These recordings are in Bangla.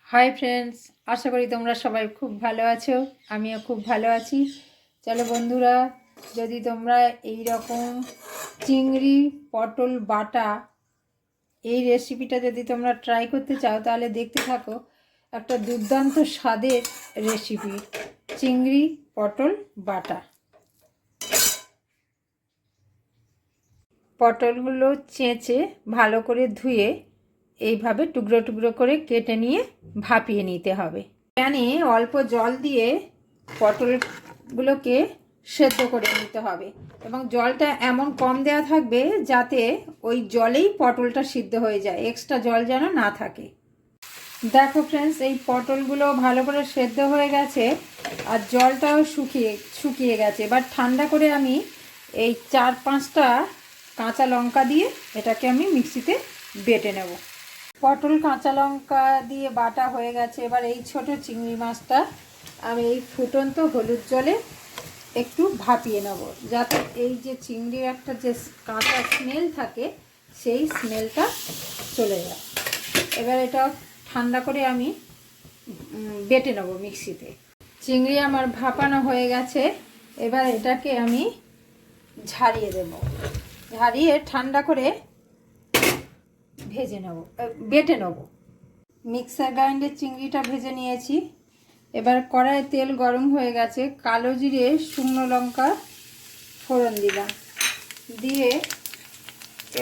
হাই ফ্রেন্ডস, আশা করি তোমরা সবাই খুব ভালো আছো। আমিও খুব ভালো আছি। চলো বন্ধুরা, যদি তোমরা এই রকম চিংড়ি পটল বাটা এই রেসিপিটা যদি তোমরা ট্রাই করতে চাও তাহলে দেখতে থাকো। একটা দুর্দান্ত স্বাদের রেসিপি, চিংড়ি পটল বাটা। পটলগুলো চেঁচে ভালো করে ধুয়ে এইভাবে টুকরো টুকরো করে কেটে নিয়ে ভাপিয়ে নিতে হবে। প্যানে অল্প জল দিয়ে পটলগুলোকে সেদ্ধ করে নিতে হবে এবং জলটা এমন কম দেওয়া থাকবে যাতে ওই জলেই পটলটা সিদ্ধ হয়ে যায়, এক্সট্রা জল যেন না থাকে। দেখো ফ্রেন্ডস, এই পটলগুলো ভালো করে সেদ্ধ হয়ে গেছে আর জলটাও শুকিয়ে গেছে। এবার ঠান্ডা করে আমি এই 4-5টা কাঁচা লঙ্কা দিয়ে এটাকে আমি মিক্সিতে বেটে নেব। পটল কাঁচা লঙ্কা দিয়ে বাটা হয়ে গেছে। এবার এই ছোট চিংড়ি মাছটা আমি এই ফুটন্ত হলুদ জলে একটু ভাপিয়ে নেব, যাতে এই যে চিংড়ির একটা যে কাঁচা স্মেল থাকে সেই স্মেলটা চলে যায়। এবার এটা ঠান্ডা করে আমি বেটে নেব মিক্সিতে। চিংড়ি আমার ভাপানো হয়ে গেছে। এবার এটাকে আমি ঝারিয়ে দেব, ঝারিয়ে ঠান্ডা করে ভেজে নেব, বেটে নেব। মিক্সার গ্রাইন্ডারে চিংড়িটা ভেজে নিয়েছি। এবার কড়াইয়ে তেল গরম হয়ে গেছে, কালো জিরে শুকনো লঙ্কা ফোড়ন দিলাম, দিয়ে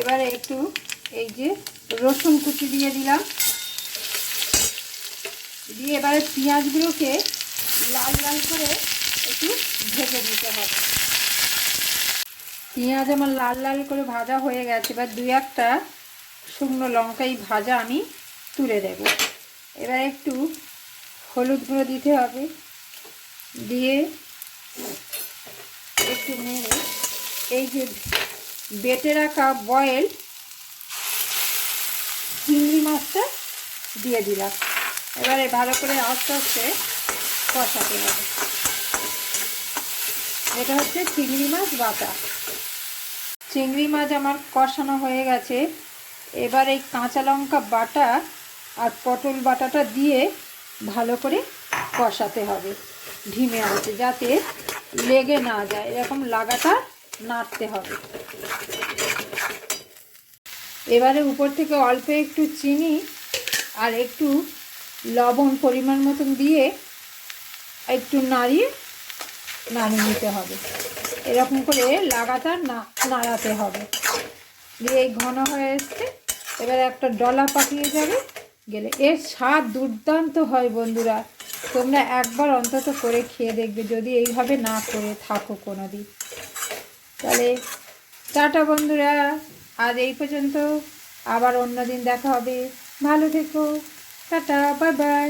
এবারে একটু এই যে রসুন কুচি দিয়ে দিলাম, দিয়ে এবারে পেঁয়াজগুলোকে লাল লাল করে একটু ভেজে নিতে হবে। পেঁয়াজ আমার লাল লাল করে ভাজা হয়ে গেছে। এবার 2-1টা শুকনো লঙ্কাই ভাজা আমি তুলে দেব। এবার একটু হলুদ গুঁড়ো দিতে হবে, দিয়ে একটু নেড়ে এই যে বেটে রাখা বয়েল চিংড়ি মাছটা দিয়ে দিলাম। এবারে ভালো করে আস্তে আস্তে কষাতে হবে। এটা হচ্ছে চিংড়ি মাছ বাটা। চিংড়ি মাছ আমার কষানো হয়ে গেছে। এবার এই কাঁচা লঙ্কা বাটা আর পটল বাটাটা দিয়ে ভালো করে কষাতে হবে ধিমে আঁচে, যাতে লেগে না যায়। এরকম লাগাতার নাড়তে হবে। এবারে উপর থেকে অল্প একটু চিনি আর একটু লবণ পরিমাণ মতন দিয়ে একটু নাড়িয়ে নিতে হবে। এরকম করে লাগাতার নাড়াতে হবে। দিয়ে এই ঘন হয়ে এসছে। এবার একটা ডলা পাকিয়ে যাবে, গেলে এর স্বাদ দুর্দান্ত হয় বন্ধুরা। তোমরা একবার অন্তত করে খেয়ে দেখবে যদি এইভাবে না করে থাকো কোনো দিন। তাহলে টাটা বন্ধুরা, আজ এই পর্যন্ত। আবার অন্য দিন দেখা হবে। ভালো থেকো। Tata, bye bye.